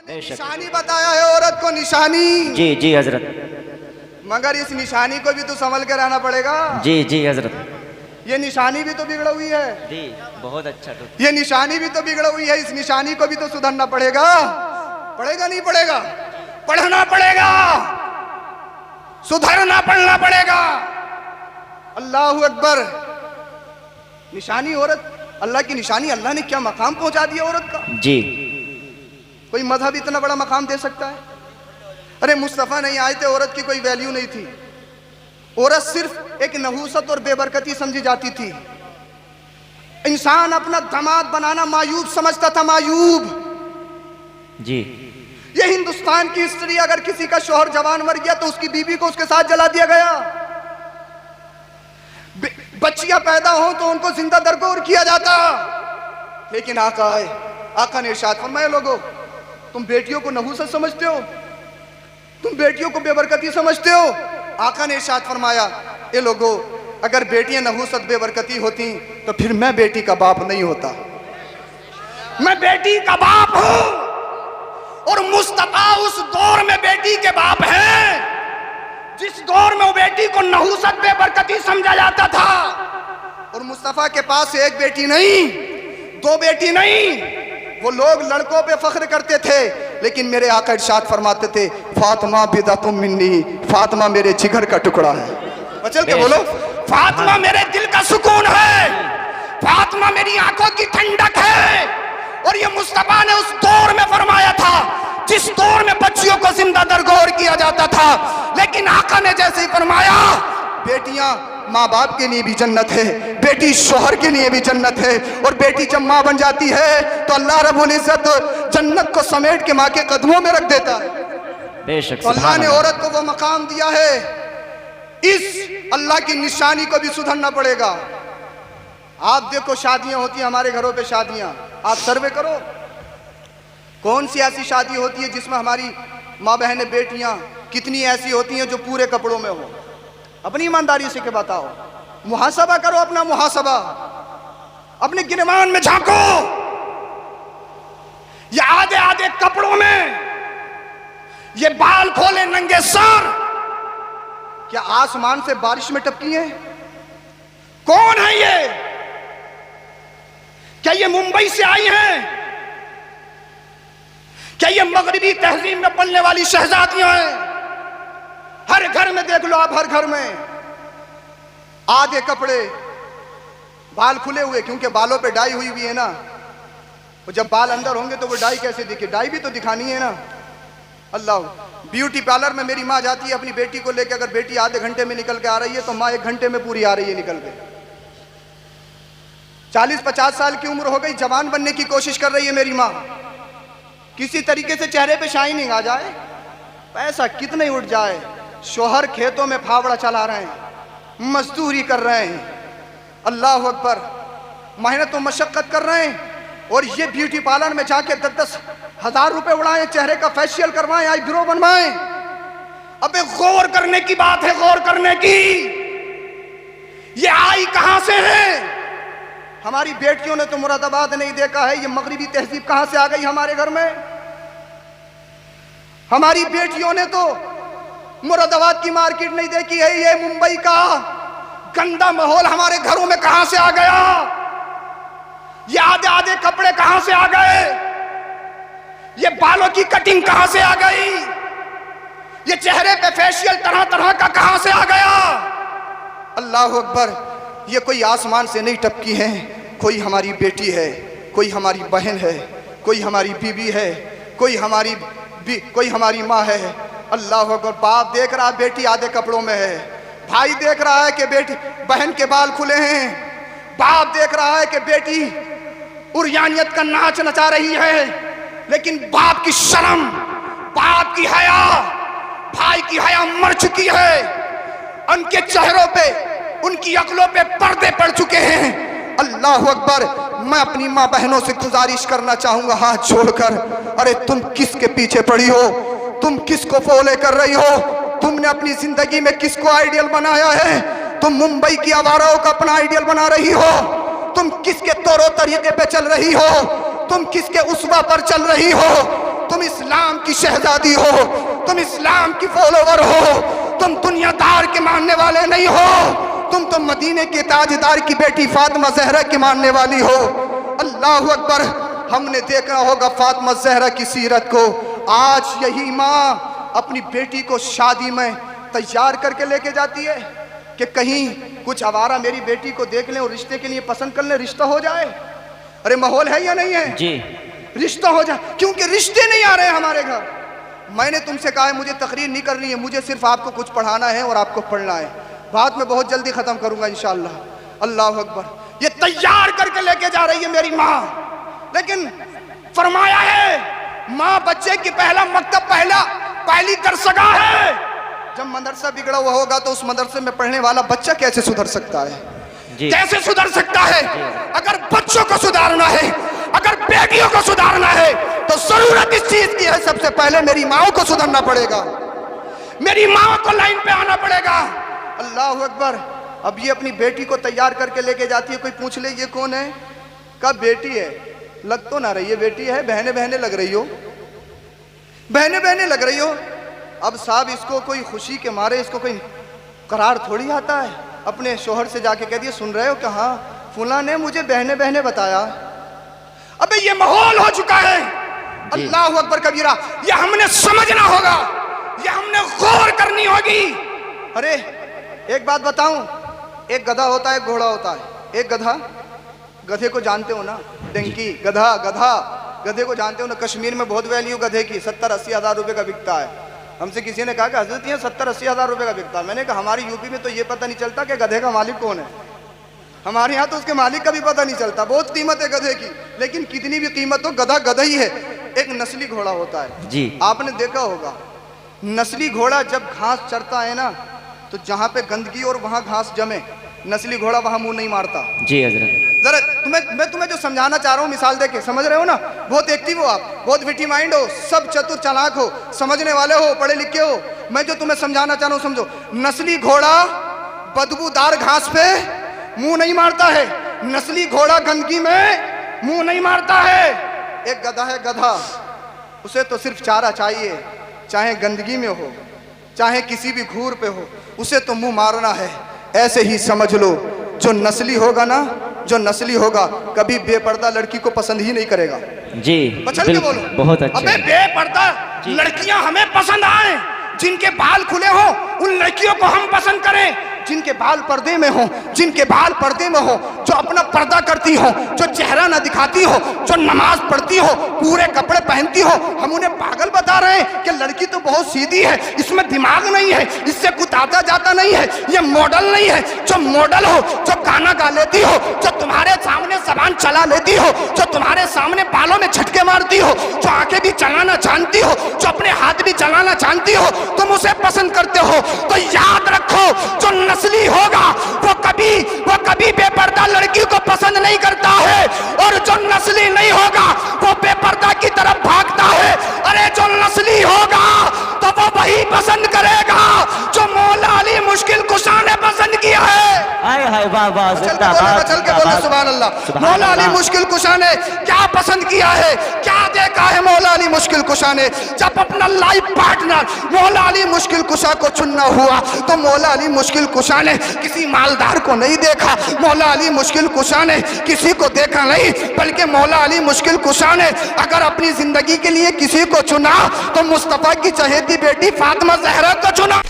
निशानी बताया है औरत को, निशानी। जी जी हजरत। मगर इस निशानी को भी तो संभल के रहना पड़ेगा। जी जी हजरत। ये निशानी भी तो बिगड़ हुई है। जी बहुत अच्छा। तो ये निशानी भी तो बिगड़ हुई है, इस निशानी को भी तो सुधरना पड़ेगा। पड़ेगा नहीं पड़ेगा? पढ़ना पड़ेगा, सुधरना पड़ना पड़ेगा। अल्लाहू अकबर। निशानी औरत, अल्लाह की निशानी। अल्लाह ने क्या मकाम पहुंचा दिया औरत का। जी। कोई मजहब इतना बड़ा मकाम दे सकता है? अरे मुस्तफ़ा नहीं आए थे, औरत की कोई वैल्यू नहीं थी। औरत सिर्फ एक नहूसत और बेबरकती समझी जाती थी। इंसान अपना दामाद बनाना मायूब समझता था, मायूब। जी। ये हिंदुस्तान की स्त्री, अगर किसी का शौहर जवान मर गया तो उसकी बीवी को उसके साथ जला दिया गया। बच्चियां पैदा हो तो उनको जिंदा दरगोर किया जाता। लेकिन आका आए, आका ने इरशाद फरमाया, लोगों तुम बेटियों को नहूसत समझते हो, तुम बेटियों को बेबरकती समझते हो। आका ने इरशाद फरमाया, ये लोगों अगर बेटियां नहूसत बेबरकती होती तो फिर मैं बेटी का बाप नहीं होता। मैं बेटी का बाप हूं और मुस्तफा उस दौर में बेटी के बाप हैं जिस दौर में वो बेटी को नहूसत बेबरकती समझा जाता था। और मुस्तफा के पास एक बेटी नहीं, दो बेटी नहीं। वो लोग लड़कों पे फख्र करते थे, लेकिन मेरे आका इरशाद फरमाते थे, फातिमा बिदअतुम मिन्नी, फातिमा मेरे जिगर का टुकड़ा है। चल के बोलो, फातिमा मेरे दिल का सुकून है, फातिमा मेरी आंखों की ठंडक है। और ये मुस्तफा ने उस दौर में फरमाया था जिस दौर में बच्चियों को जिंदा दरगोर किया जाता था। लेकिन आका ने जैसे ही फरमाया, बेटियां माँ बाप के लिए भी जन्नत है, बेटी शौहर के लिए भी जन्नत है। और बेटी जब माँ बन जाती है तो अल्लाह रब्बुल इज्जत जन्नत को समेट के माँ के कदमों में रख देता है। बेशक तो अल्लाह ने औरत को वो मकाम दिया है। इस अल्लाह की निशानी को भी सुधरना पड़ेगा। आप देखो, शादियां होती हैं हमारे घरों पे, शादियां आप सर्वे करो, कौन सी ऐसी शादी होती है जिसमें हमारी माँ बहनें बेटियां कितनी ऐसी होती हैं जो पूरे कपड़ों में हो। अपनी ईमानदारी से के बताओ, मुहासबा करो अपना, मुहासबा अपने गिरमान में झांको। ये आधे आधे कपड़ों में, ये बाल खोले नंगे सर, क्या आसमान से बारिश में टपकी है? कौन है ये? क्या ये मुंबई से आई हैं? क्या ये मगरबी तहजीब में पलने वाली शहजादियां हैं? हर घर में देख लो आप, हर घर में आधे कपड़े, बाल खुले हुए, क्योंकि बालों पे डाई हुई भी है ना। तो जब बाल अंदर होंगे तो वो डाई कैसे दिखे? डाई भी तो दिखानी है ना। अल्लाह, ब्यूटी पार्लर में मेरी माँ जाती है अपनी बेटी को लेकर, अगर बेटी आधे घंटे में निकल के आ रही है तो माँ 1 घंटे में पूरी आ रही है निकल के। 40-50 साल की उम्र हो गई, जवान बनने की कोशिश कर रही है मेरी माँ। किसी तरीके से चेहरे पे शाइनिंग आ जाए, पैसा कितने उठ जाए। शोहर खेतों में फावड़ा चला रहे हैं, मजदूरी कर रहे हैं, अल्लाह अकबर, मेहनत और मशक्कत कर रहे हैं। और ये ब्यूटी पार्लर में जाके 10-10 हजार रुपए उड़ाएं, चेहरे का फेशियल करवाएं, आईब्रो बनवाएं। अबे गौर करने की बात है, गौर करने की। ये आई कहां से है? हमारी बेटियों ने तो मुरादाबाद नहीं देखा है, ये मगरिबी तहजीब कहां से आ गई हमारे घर में? हमारी बेटियों ने तो मुरादाबाद की मार्केट नहीं देखी है, ये मुंबई का गंदा माहौल हमारे घरों में कहां से आ गया? ये आधे आधे कपड़े कहां से आ गए? ये बालों की कटिंग कहां से आ गई? ये चेहरे पे फेशियल तरह तरह का कहां से आ गया? अल्लाह अकबर, ये कोई आसमान से नहीं टपकी है, कोई हमारी बेटी है, कोई हमारी बहन है, कोई हमारी बीवी है, कोई हमारी माँ है। अल्लाह अकबर। बाप देख रहा है बेटी आधे कपड़ों में है, भाई देख रहा है कि बेटी बहन के बाल खुले हैं, बाप देख रहा है कि बेटी उर्यानियत का नाच नचा रही है। लेकिन बाप की शर्म, बाप की हया, भाई की हया मर चुकी है। उनके चेहरों पे, उनकी अक्लों पे पर्दे पड़ चुके हैं। अल्लाह अकबर। मैं अपनी माँ बहनों से गुजारिश करना चाहूंगा हाथ जोड़कर, अरे तुम किसके पीछे पड़ी हो? तुम किसको फॉलो कर रही हो? तुमने अपनी जिंदगी में किसको आइडियल बनाया है? तुम मुंबई की आवाराओं का अपना आइडियल बना रही हो, तुम किसके तौर तरीके पे चल रही हो, तुम किसके उस्वा पर चल रही हो, तुम इस्लाम की शहजादी हो, तुम इस्लाम की फॉलोवर हो, तुम दुनियादार के मानने वाले नहीं हो, तुम तो मदीने के ताजदार की बेटी फातिमा ज़हरा की मानने वाली हो। अल्लाह अकबर। हमने देखा होगा फातिमा ज़हरा की सीरत को। आज यही माँ अपनी बेटी को शादी में तैयार करके लेके जाती है कि कहीं कुछ आवारा मेरी बेटी को देख लें और रिश्ते के लिए पसंद कर लें, रिश्ता हो जाए। अरे माहौल है या नहीं है जी। रिश्ता हो जाए, क्योंकि रिश्ते नहीं आ रहे हैं हमारे घर। मैंने तुमसे कहा है मुझे तकरीर नहीं करनी है, मुझे सिर्फ आपको कुछ पढ़ाना है और आपको पढ़ना है। बात में बहुत जल्दी खत्म करूंगा इंशाअल्लाह। अल्लाह अकबर। ये तैयार करके लेके जा रही है मेरी माँ, लेकिन फरमाया है माँ बच्चे की पहला मकतब पहली दरसगाह है। जब मदरसा बिगड़ा हुआ होगा तो उस मदरसे में पढ़ने वाला बच्चा कैसे सुधर सकता है? कैसे सुधर सकता है? अगर बच्चों को सुधारना है, अगर बेटियों को सुधारना है, तो जरूरत इस चीज की है, सबसे पहले मेरी माँ को सुधरना पड़ेगा, मेरी माँ को लाइन पे आना पड़ेगा। अल्लाह अकबर। अब ये अपनी बेटी को तैयार करके लेके जाती है। कोई पूछ ले ये कौन है? कब बेटी है? लग तो ना रही है बेटी है, बहने बहने लग रही हो, बहने बहने लग रही हो। अब साहब इसको कोई खुशी के मारे इसको कोई करार थोड़ी आता है। अपने शोहर से जाके कह दिया सुन रहे हो कि हाँ फुला ने मुझे बहने बहने बताया। अबे ये माहौल हो चुका है। अल्लाह अकबर कबीरा। ये हमने समझना होगा, ये हमने गौर करनी होगी। अरे एक बात बताऊं, एक गधा होता है, एक घोड़ा होता है। एक गधा, गधे को जानते हो ना, डंकी गधा, गधा गधे को जानते हो ना। कश्मीर में बहुत वैल्यू गधे की, 70-80 हज़ार रुपए का बिकता है। हमसे किसी ने कहा कि हजरत ये 70-80 हज़ार रुपए का बिकता है। मैंने कहा हमारी यूपी में तो ये पता नहीं चलता कि गधे का मालिक कौन है। हमारे यहाँ तो उसके मालिक का भी पता नहीं चलता। बहुत कीमत है गधे की, लेकिन कितनी भी कीमत हो गधा गधा ही है। एक नस्ली घोड़ा होता है जी, आपने देखा होगा। नस्ली घोड़ा जब घास चरता है ना, तो जहाँ पे गंदगी और वहाँ घास जमे, नस्ली घोड़ा वहाँ मुंह नहीं मारता। जी हजरत। जरा मैं तुम्हें जो समझाना चाह रहा हूँ मिसाल देके, समझ रहे हो ना? बहुत एक्टिव हो आप, बहुत विटी माइंड हो, सब चतुर चालाक हो, समझने वाले हो, पढ़े लिखे हो। मैं जो तुम्हें समझाना चाह रहा हूँ समझो। नस्ली घोड़ा बदबूदार घास पे मुंह नहीं मारता है, नस्ली घोड़ा गंदगी में मुंह नहीं मारता है। एक गधा है गधा, उसे तो सिर्फ चारा चाहिए, चाहे गंदगी में हो चाहे किसी भी घूर पे हो, उसे तो मुंह मारना है। ऐसे ही समझ लो, जो नस्ली होगा ना, जो नस्ली होगा कभी बेपर्दा लड़की को पसंद ही नहीं करेगा। जी बचल के बोलो। बहुत अच्छा। अबे बेपर्दा लड़कियां हमें पसंद आए, जिनके बाल खुले हो उन लड़कियों को हम पसंद करें, जिनके बाल पर्दे में हो, जिनके बाल पर्दे में हो, जो अपना पर्दा करती हो, जो चेहरा ना दिखाती हो, जो नमाज पढ़ती हो, पूरे कपड़े पहनती हो। हम उन्हें पागल बता रहे हैं कि लड़की तो बहुत सीधी है, इसमें दिमाग नहीं है, इससे कुछ आता जाता नहीं है, ये मॉडल नहीं है। जो मॉडल हो, जो गाना गा लेती हो, जो तुम्हारे सामने जबान चला लेती हो, जो तुम्हारे सामने बालों में झटके मारती हो, जो आंखें भी चलाना जानती हो, जो अपने हाथ भी चलाना जानती हो, तुम उसे पसंद करते हो। तो याद रखो, जो नस्ली होगा वो कभी बेपर्दा लड़की को पसंद नहीं करता है, और जो नस्ली नहीं होगा वो बेपर्दा की तरफ भागता है। अरे जो नस्ली होगा तो वो वही पसंद करेगा जो मौला अली मुश्किल कुशा ने पसंद किया है। हाय हाय वाह वाह, जिंदाबाद चल के बोलो सुभान अल्लाह। मौला अली मुश्किल कुशा ने क्या पसंद किया है, क्या देखा है मौला अली मुश्किल कुशा ने? जब अपना लाइफ पार्टनर मौला अली मुश्किल कुशा को चुनना हुआ तो मौला अली मुश्किल कुशा ने किसी मालदार को नहीं देखा, मौला अली मुश्किल कुशा ने किसी को देखा नहीं, बल्कि मौला अली मुश्किल कुशा ने अगर अपनी जिंदगी के लिए किसी को चुना तो मुस्तफा की चहेती बेटी फातिमा ज़हरा को चुना।